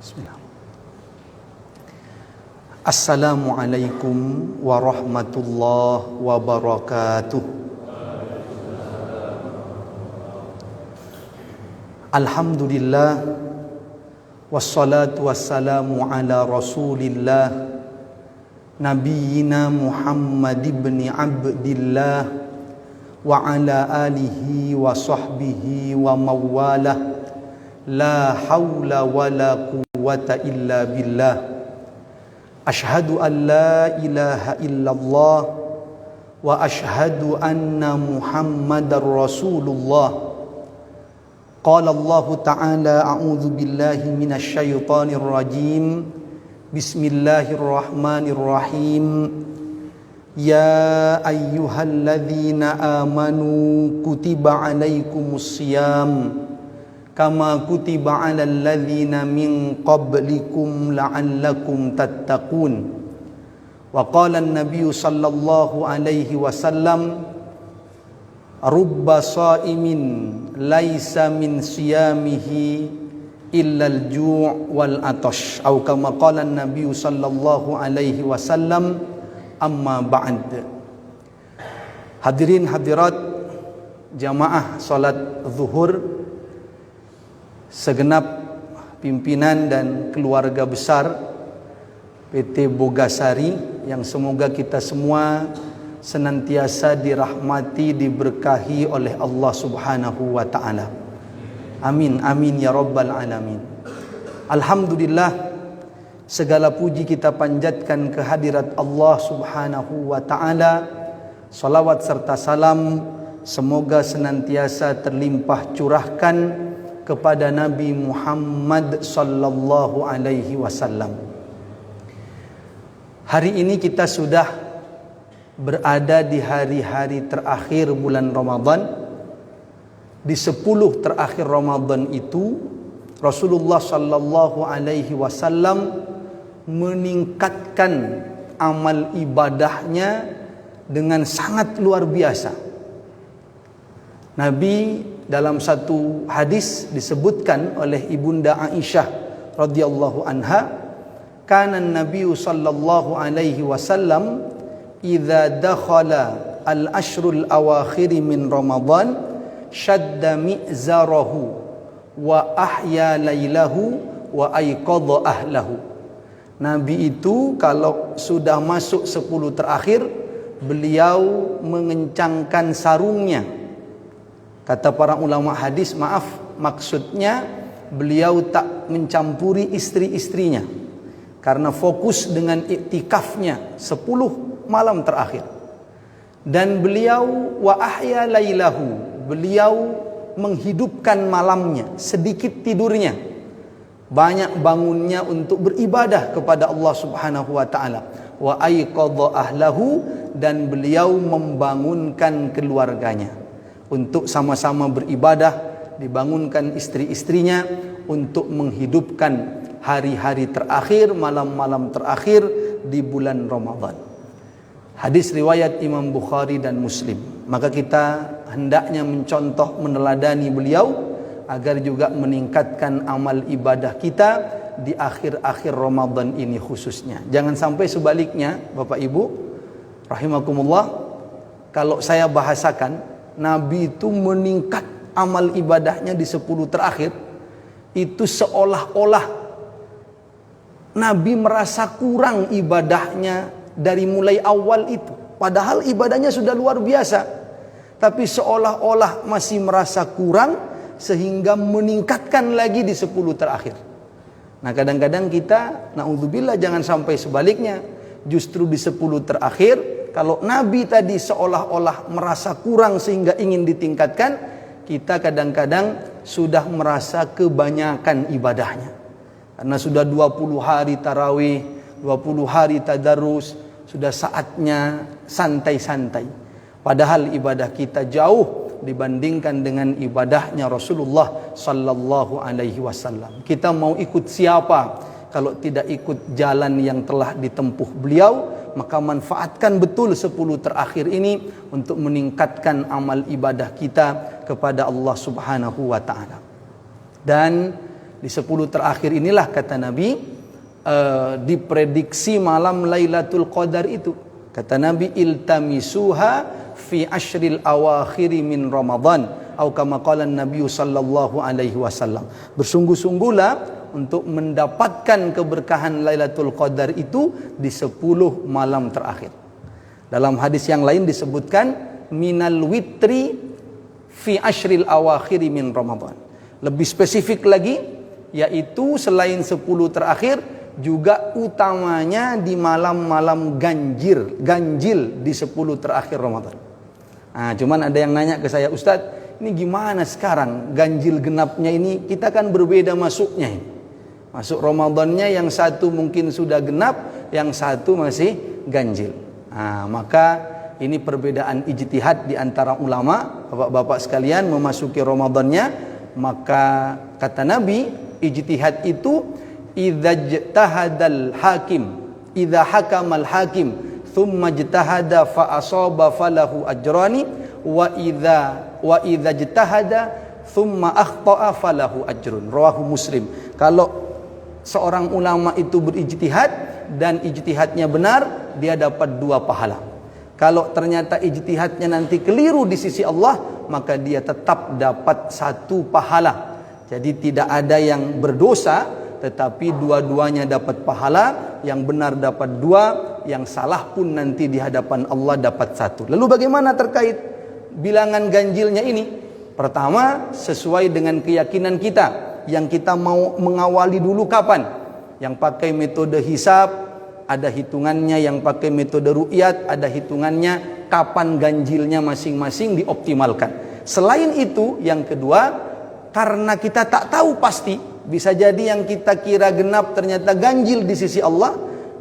Bismillah. Assalamualaikum warahmatullahi wabarakatuh. Alhamdulillah wassalatu wassalamu ala Rasulillah Nabiyyina Muhammad ibn Abdillah wa ala alihi wa sahbihi wa mawalah. La hawla wa la quwwata illa billah. Ashhadu an la ilaha illallah wa ashhadu anna Muhammadar Rasulullah. Qala Allah Ta'ala a'udzu billahi minasy syaithanir rajim. Bismillahirrahmanirrahim. Ya ayyuhalladzina amanu kutiba alaikumus syiyam kama kutiba alal ladzina min qablikum la'allakum tattaqun. Wa qala an-nabiy sallallahu alaihi wasallam rubba sha'imin laisa min siyamihi illa al-ju' wal atash, atau kama qala an-nabiy sallallahu alaihi wasallam. Amma ba'd. Hadirin hadirat jamaah salat zuhur, segenap pimpinan dan keluarga besar PT Bogasari yang semoga kita semua senantiasa dirahmati, diberkahi oleh Allah Subhanahu wa taala. Amin amin ya rabbal alamin. Alhamdulillah, segala puji kita panjatkan kehadirat Allah Subhanahu wa taala. Salawat serta salam semoga senantiasa terlimpah curahkan kepada Nabi Muhammad sallallahu alaihi wasallam. Hari ini kita sudah berada di hari-hari terakhir bulan Ramadan. Di 10 terakhir Ramadan itu Rasulullah sallallahu alaihi wasallam meningkatkan amal ibadahnya dengan sangat luar biasa. Nabi dalam satu hadis disebutkan oleh Ibunda Aisyah radhiyallahu anha, kana an-nabiy sallallahu alaihi wasallam idza dakhala al-ashrul awakhir min Ramadan shadda mi'zarahu wa ahya lailahu wa ayqadha ahlahu. Nabi itu kalau sudah masuk 10 terakhir, beliau mengencangkan sarungnya. Kata para ulama hadis, maksudnya beliau tak mencampuri istri-istrinya karena fokus dengan iktikafnya 10 malam terakhir. Dan beliau wa ahya lailahu, beliau menghidupkan malamnya, sedikit tidurnya, banyak bangunnya untuk beribadah kepada Allah Subhanahu wa taala. Wa ayqadha ahlahu, dan beliau membangunkan keluarganya untuk sama-sama beribadah, dibangunkan istri-istrinya untuk menghidupkan hari-hari terakhir, malam-malam terakhir di bulan Ramadan. Hadis riwayat Imam Bukhari dan Muslim. Maka kita hendaknya mencontoh, meneladani beliau agar juga meningkatkan amal ibadah kita di akhir-akhir Ramadan ini khususnya. Jangan sampai sebaliknya, Bapak Ibu rahimakumullah. Kalau saya bahasakan, Nabi itu meningkat amal ibadahnya di 10 terakhir, itu seolah-olah Nabi merasa kurang ibadahnya dari mulai awal itu. Padahal ibadahnya sudah luar biasa, tapi seolah-olah masih merasa kurang sehingga meningkatkan lagi di 10 terakhir. Nah, kadang-kadang kita, na'udzubillah, jangan sampai sebaliknya. Justru di 10 terakhir, kalau Nabi tadi seolah-olah merasa kurang sehingga ingin ditingkatkan, kita kadang-kadang sudah merasa kebanyakan ibadahnya. Karena sudah 20 hari tarawih, 20 hari tadarus, sudah saatnya santai-santai. Padahal ibadah kita jauh dibandingkan dengan ibadahnya Rasulullah sallallahu alaihi wasallam. Kita mau ikut siapa kalau tidak ikut jalan yang telah ditempuh beliau? Maka manfaatkan betul 10 terakhir ini untuk meningkatkan amal ibadah kita kepada Allah Subhanahu wa taala. Dan Di 10 terakhir inilah kata Nabi diprediksi malam Lailatul Qadar itu. Kata Nabi, iltamisuha fi ashril awakhiri min Ramadan, atau kama qala Nabi sallallahu alaihi wasallam. Bersungguh-sungguhlah untuk mendapatkan keberkahan Lailatul Qadar itu di 10 malam terakhir. Dalam hadis yang lain disebutkan minal witri fi ashril awakhiri min Ramadan. Lebih spesifik lagi, yaitu selain 10 terakhir juga utamanya di malam-malam ganjil di 10 terakhir Ramadan. Nah, cuman ada yang nanya ke saya, Ustadz, ini gimana sekarang ganjil genapnya ini? Kita kan berbeda masuknya ini. Masuk Ramadannya yang satu mungkin sudah genap, yang satu masih ganjil. Nah, maka ini perbedaan ijtihad di antara ulama, bapak-bapak sekalian, memasuki Ramadannya. Maka kata Nabi, ijtihad itu idza ijtahadal hakim, idza hakamal hakim thumma ijtahada fa asaba falahu ajrani wa idza ijtahada thumma akhta'a falahu ajrun. Rawahu Muslim. Kalau seorang ulama itu berijtihad dan ijtihadnya benar, dia dapat 2 pahala. Kalau ternyata ijtihadnya nanti keliru di sisi Allah, maka dia tetap dapat 1 pahala. Jadi tidak ada yang berdosa, tetapi dua-duanya dapat pahala. Yang benar dapat 2, yang salah pun nanti di hadapan Allah dapat 1. Lalu bagaimana terkait bilangan ganjilnya ini? Pertama, sesuai dengan keyakinan kita. Yang kita mau mengawali dulu kapan? Yang pakai metode hisab, ada hitungannya. Yang pakai metode ru'yat, ada hitungannya. Kapan ganjilnya masing-masing dioptimalkan. Selain itu, yang kedua, karena kita tak tahu pasti, bisa jadi yang kita kira genap ternyata ganjil di sisi Allah,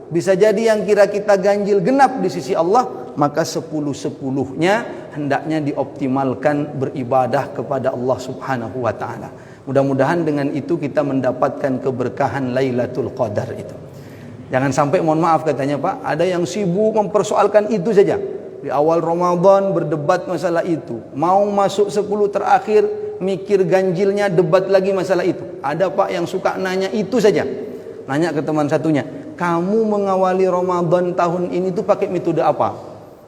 bisa jadi yang kira kita ganjil genap di sisi Allah, maka 10-10-nya hendaknya dioptimalkan beribadah kepada Allah Subhanahu wa taala. Mudah-mudahan dengan itu kita mendapatkan keberkahan Lailatul Qadar itu. Jangan sampai, mohon maaf katanya Pak, ada yang sibuk mempersoalkan itu saja. Di awal Ramadan berdebat masalah itu, mau masuk 10 terakhir mikir ganjilnya, debat lagi masalah itu. Ada Pak yang suka nanya itu saja. Nanya ke teman satunya, kamu mengawali Ramadan tahun ini tuh pakai metode apa?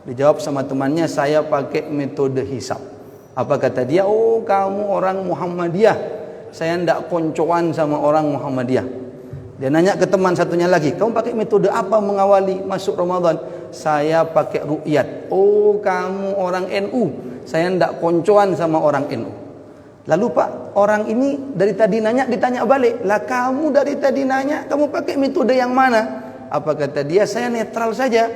Dijawab sama temannya, saya pakai metode hisab. Apa kata dia? Oh, kamu orang Muhammadiyah. Saya ndak koncoan sama orang Muhammadiyah. Dia nanya ke teman satunya lagi, kamu pakai metode apa mengawali masuk Ramadan? Saya pakai ru'yat. Oh, kamu orang NU. Saya ndak koncoan sama orang NU. Lalu Pak, orang ini dari tadi nanya, ditanya balik, lah kamu dari tadi nanya, kamu pakai metode yang mana? Apa kata dia? Saya netral saja.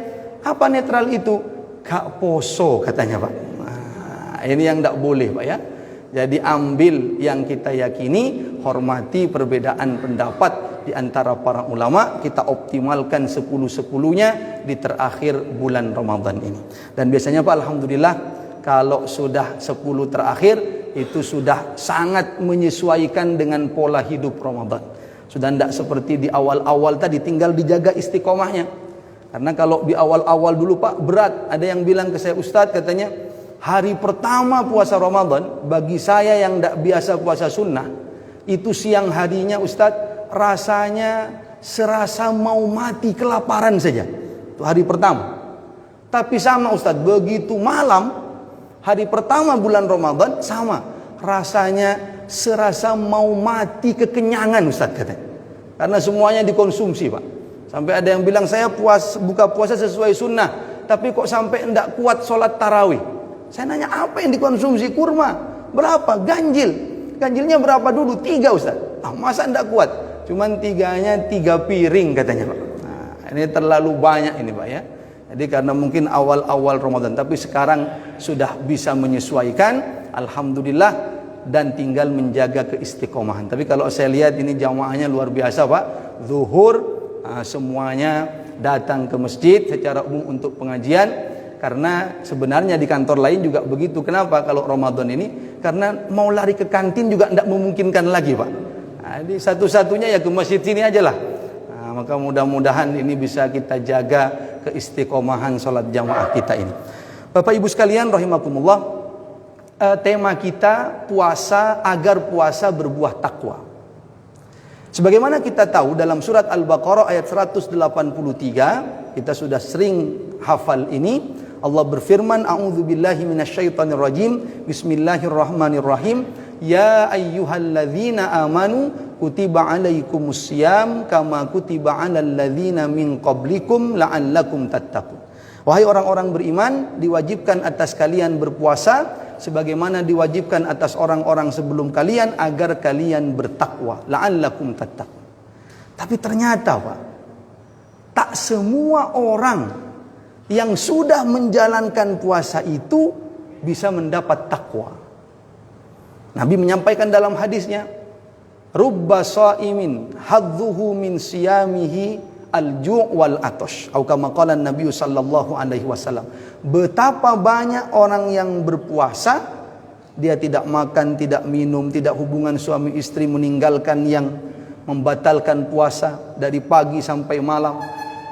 Apa netral itu? Gak poso katanya Pak. Nah, ini yang tidak boleh Pak ya. Jadi ambil yang kita yakini, hormati perbedaan pendapat di antara para ulama, kita optimalkan 10-10-nya di terakhir bulan Ramadan ini. Dan biasanya Pak, alhamdulillah, kalau sudah 10 terakhir itu sudah sangat menyesuaikan dengan pola hidup Ramadan. Sudah tidak seperti di awal-awal tadi, tinggal dijaga istiqomahnya. Karena kalau di awal-awal dulu Pak berat. Ada yang bilang ke saya, Ustadz katanya, hari pertama puasa Ramadan bagi saya yang tidak biasa puasa sunnah, itu siang harinya Ustadz rasanya serasa mau mati kelaparan saja. Itu hari pertama. Tapi sama Ustadz, begitu malam hari pertama bulan Ramadan sama, rasanya serasa mau mati kekenyangan Ustaz katanya. Karena semuanya dikonsumsi Pak. Sampai ada yang bilang, saya buka puasa sesuai sunnah, tapi kok sampai enggak kuat sholat tarawih. Saya nanya, apa yang dikonsumsi? Kurma. Berapa? Ganjil. Ganjilnya berapa dulu? 3 Ustaz. Masa enggak kuat? Cuman 3-nya 3 piring katanya Pak. Nah, ini terlalu banyak ini Pak ya. Jadi karena mungkin awal-awal Ramadan, tapi sekarang sudah bisa menyesuaikan, alhamdulillah, dan tinggal menjaga keistiqomahan. Tapi kalau saya lihat ini jamaahnya luar biasa Pak. Zuhur semuanya datang ke masjid secara umum untuk pengajian, karena sebenarnya di kantor lain juga begitu. Kenapa kalau Ramadan ini? Karena mau lari ke kantin juga tidak memungkinkan lagi Pak. Jadi satu-satunya ya ke masjid sini aja lah. Maka mudah-mudahan ini bisa kita jaga keistiqomahan sholat jamaah kita ini. Bapak Ibu sekalian rahimakumullah, tema kita puasa agar puasa berbuah takwa. Sebagaimana kita tahu dalam surat Al-Baqarah ayat 183, kita sudah sering hafal ini. Allah berfirman, a'udzubillahi minasyaitonirrajim, bismillahirrahmanirrahim, ya ayyuhalladzina amanu kutiba alaikumussyam kama kutiba alal ladzina min qablikum la'allakum tattaqun. Wahai orang-orang beriman, diwajibkan atas kalian berpuasa sebagaimana diwajibkan atas orang-orang sebelum kalian agar kalian bertakwa, la'allakum tattaqun. Tapi ternyata Pak, tak semua orang yang sudah menjalankan puasa itu bisa mendapat takwa. Nabi menyampaikan dalam hadisnya, rubba shaimin hadzuhu min siyamihi al-ju' wal atash, atau kama qala Nabi sallallahu alaihi wasallam. Betapa banyak orang yang berpuasa, dia tidak makan, tidak minum, tidak hubungan suami istri, meninggalkan yang membatalkan puasa dari pagi sampai malam.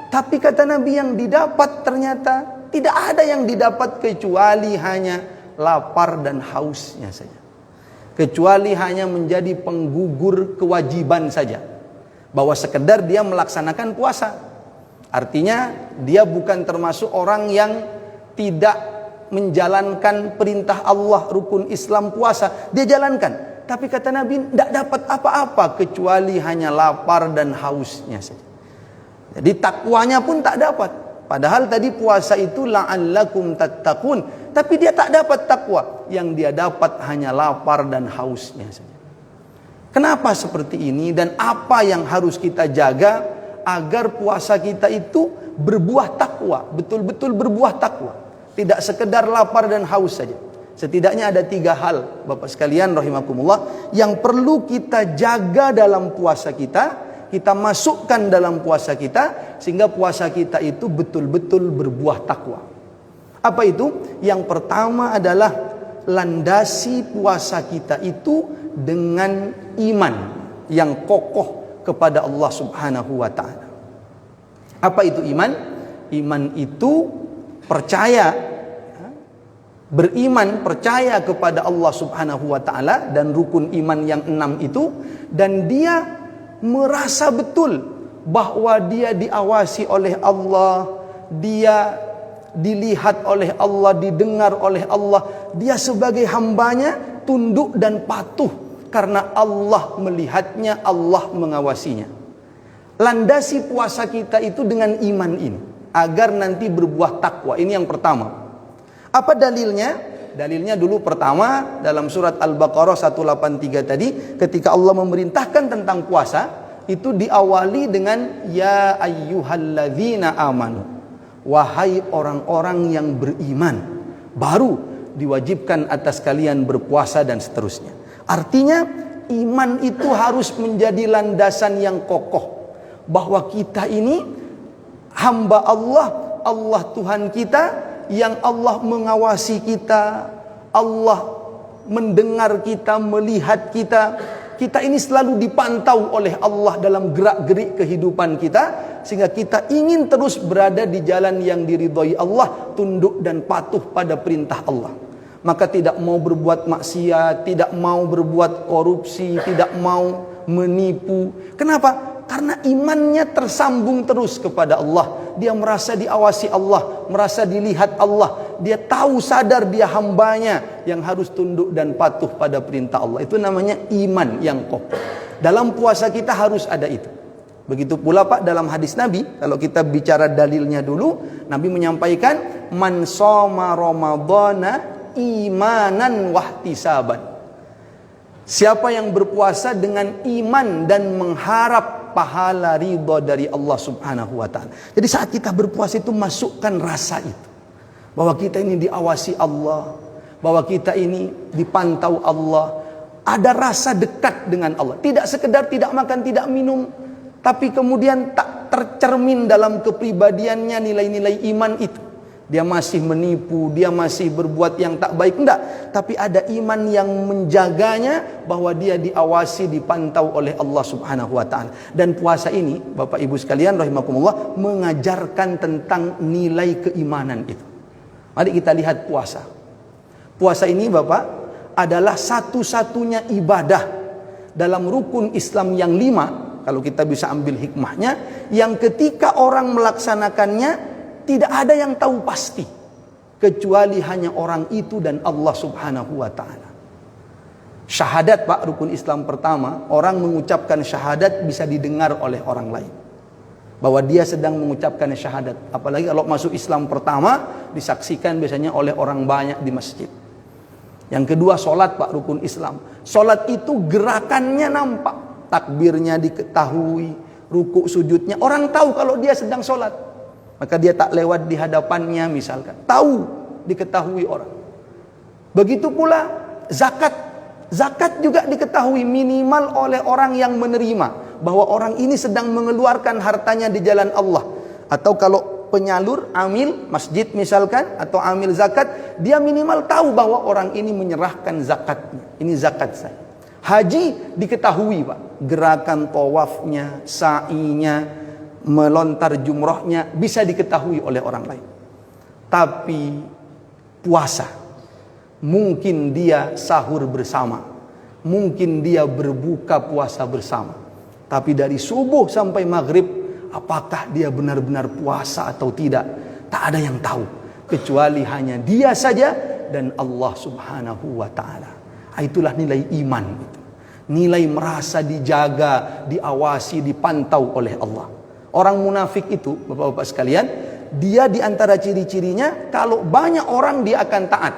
Tapi kata Nabi, yang didapat ternyata tidak ada yang didapat kecuali hanya lapar dan hausnya saja. Kecuali hanya menjadi penggugur kewajiban saja, bahwa sekedar dia melaksanakan puasa. Artinya dia bukan termasuk orang yang tidak menjalankan perintah Allah, rukun Islam puasa, dia jalankan. Tapi kata Nabi, tidak dapat apa-apa kecuali hanya lapar dan hausnya saja. Jadi takwanya pun tak dapat. Padahal tadi puasa itu la'allakum tattaqun, tapi dia tak dapat takwa. Yang dia dapat hanya lapar dan hausnya saja. Kenapa seperti ini dan apa yang harus kita jaga agar puasa kita itu berbuah takwa, betul-betul berbuah takwa, tidak sekedar lapar dan haus saja. Setidaknya ada 3 hal Bapak sekalian rahimakumullah yang perlu kita jaga dalam puasa kita masukkan dalam puasa kita, sehingga puasa kita itu betul-betul berbuah takwa. Apa itu? Yang pertama adalah landasi puasa kita itu dengan iman yang kokoh kepada Allah Subhanahu wa ta'ala. Apa itu iman? Iman itu percaya, beriman, percaya kepada Allah Subhanahu wa ta'ala dan rukun iman yang 6 itu, dan dia merasa betul bahwa dia diawasi oleh Allah, dia dilihat oleh Allah, didengar oleh Allah, dia sebagai hambanya tunduk dan patuh karena Allah melihatnya, Allah mengawasinya. Landasi puasa kita itu dengan iman ini agar nanti berbuah takwa. Ini yang pertama. Apa dalilnya? Dalilnya dulu pertama dalam surat Al-Baqarah 183 tadi, ketika Allah memerintahkan tentang puasa, itu diawali dengan ya ayyuhalladzina amanu, wahai orang-orang yang beriman, baru diwajibkan atas kalian berpuasa dan seterusnya. Artinya iman itu harus menjadi landasan yang kokoh, bahwa kita ini hamba Allah, Allah Tuhan kita, yang Allah mengawasi kita, Allah mendengar kita, melihat kita. Kita ini selalu dipantau oleh Allah dalam gerak-gerik kehidupan kita, sehingga kita ingin terus berada di jalan yang diridhoi Allah, tunduk dan patuh pada perintah Allah. Maka tidak mau berbuat maksiat, tidak mau berbuat korupsi, tidak mau menipu. Kenapa? Karena imannya tersambung terus kepada Allah. Dia merasa diawasi Allah, merasa dilihat Allah. Dia tahu, sadar dia hambanya yang harus tunduk dan patuh pada perintah Allah. Itu namanya iman yang kokoh. Dalam puasa kita harus ada itu. Begitu pula Pak dalam hadis Nabi, kalau kita bicara dalilnya dulu, Nabi menyampaikan man shoma ramadhana imanan wahtisaban. Siapa yang berpuasa dengan iman dan mengharap pahala ridha dari Allah Subhanahu wa ta'ala. Jadi saat kita berpuasa itu masukkan rasa itu, bahwa kita ini diawasi Allah, bahwa kita ini dipantau Allah, ada rasa dekat dengan Allah. Tidak sekedar tidak makan, tidak minum, tapi kemudian tak tercermin dalam kepribadiannya nilai-nilai iman itu. Dia masih menipu, dia masih berbuat yang tak baik, enggak. Tapi ada iman yang menjaganya, bahwa dia diawasi, dipantau oleh Allah Subhanahu wa ta'ala. Dan puasa ini, Bapak Ibu sekalian rahimakumullah, mengajarkan tentang nilai keimanan itu. Mari kita lihat puasa. Puasa ini Bapak adalah satu-satunya ibadah dalam rukun Islam yang 5 kalau kita bisa ambil hikmahnya, yang ketika orang melaksanakannya tidak ada yang tahu pasti kecuali hanya orang itu dan Allah Subhanahu wa taala. Syahadat, Pak, rukun Islam pertama, orang mengucapkan syahadat bisa didengar oleh orang lain bahwa dia sedang mengucapkan syahadat. Apalagi kalau masuk Islam pertama, disaksikan biasanya oleh orang banyak di masjid. Yang kedua, sholat, Pak, rukun Islam. Sholat itu gerakannya nampak, takbirnya diketahui, ruku sujudnya, orang tahu kalau dia sedang sholat. Maka dia tak lewat di hadapannya misalkan, tahu, diketahui orang. Begitu pula zakat. Zakat juga diketahui minimal oleh orang yang menerima bahwa orang ini sedang mengeluarkan hartanya di jalan Allah. Atau kalau penyalur, amil masjid misalkan, atau amil zakat, dia minimal tahu bahwa orang ini menyerahkan zakatnya. Ini zakat saya. Haji diketahui, Pak, gerakan tawafnya, sa'inya, melontar jumrohnya bisa diketahui oleh orang lain. Tapi puasa, mungkin dia sahur bersama, mungkin dia berbuka puasa bersama, tapi dari subuh sampai maghrib, apakah dia benar-benar puasa atau tidak, tak ada yang tahu kecuali hanya dia saja dan Allah Subhanahu wa taala. Itulah nilai iman itu. Nilai merasa dijaga, diawasi, dipantau oleh Allah. Orang munafik itu, Bapak-bapak sekalian, dia di antara ciri-cirinya kalau banyak orang dia akan taat.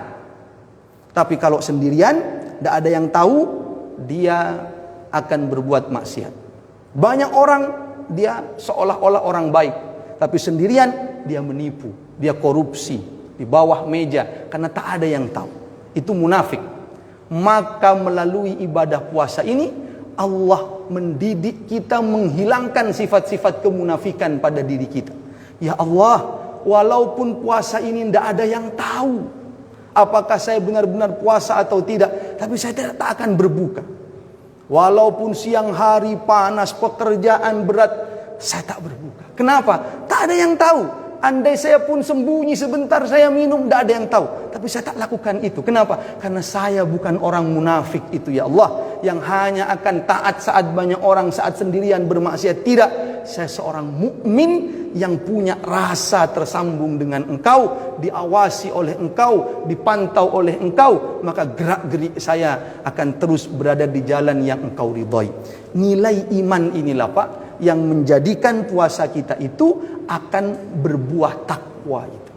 Tapi kalau sendirian, tidak ada yang tahu, dia akan berbuat maksiat. Banyak orang, dia seolah-olah orang baik. Tapi sendirian, dia menipu, dia korupsi, di bawah meja, karena tak ada yang tahu. Itu munafik. Maka melalui ibadah puasa ini, Allah mendidik kita menghilangkan sifat-sifat kemunafikan pada diri kita. Ya Allah, walaupun puasa ini tidak ada yang tahu apakah saya benar-benar puasa atau tidak, tapi saya tak akan berbuka. Walaupun siang hari panas, pekerjaan berat, saya tak berbuka. Kenapa? Tak ada yang tahu. Andai saya pun sembunyi sebentar, saya minum, tidak ada yang tahu. Tapi saya tak lakukan itu. Kenapa? Karena saya bukan orang munafik itu, ya Allah, yang hanya akan taat saat banyak orang, saat sendirian bermaksiat. Tidak. Saya seorang mukmin yang punya rasa tersambung dengan Engkau, diawasi oleh Engkau, dipantau oleh Engkau, maka gerak-gerik saya akan terus berada di jalan yang Engkau ridhai. Nilai iman inilah, Pak, yang menjadikan puasa kita itu akan berbuah takwa itu.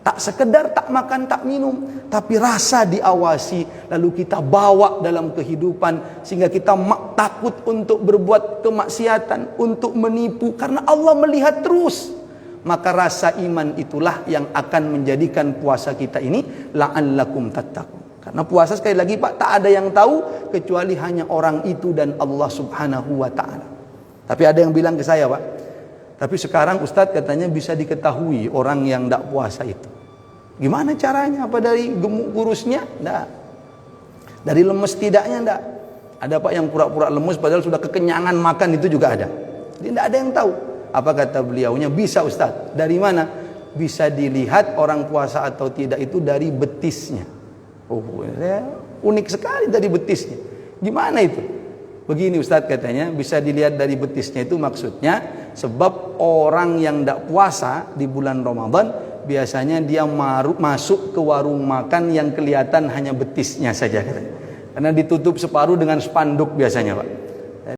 Tak sekedar tak makan, tak minum, tapi rasa diawasi, lalu kita bawa dalam kehidupan sehingga kita takut untuk berbuat kemaksiatan, untuk menipu, karena Allah melihat terus. Maka rasa iman itulah yang akan menjadikan puasa kita ini la'allakum tattaqun. Karena puasa, sekali lagi, Pak, tak ada yang tahu kecuali hanya orang itu dan Allah Subhanahu wa taala. Tapi ada yang bilang ke saya, Pak, tapi sekarang Ustadz katanya bisa diketahui orang yang tidak puasa itu. Gimana caranya? Apa dari gemuk kurusnya? Tidak. Dari lemes tidaknya? Tidak. Ada, Pak, yang pura-pura lemes padahal sudah kekenyangan makan, itu juga ada. Jadi tidak ada yang tahu. Apa kata beliaunya? Bisa, Ustadz. Dari mana? Bisa dilihat orang puasa atau tidak itu dari betisnya. Oh, unik sekali dari betisnya. Gimana itu? Begini, Ustadz, katanya bisa dilihat dari betisnya itu maksudnya sebab orang yang tidak puasa di bulan Ramadan biasanya dia masuk ke warung makan yang kelihatan hanya betisnya saja, katanya. Karena ditutup separuh dengan spanduk biasanya, Pak.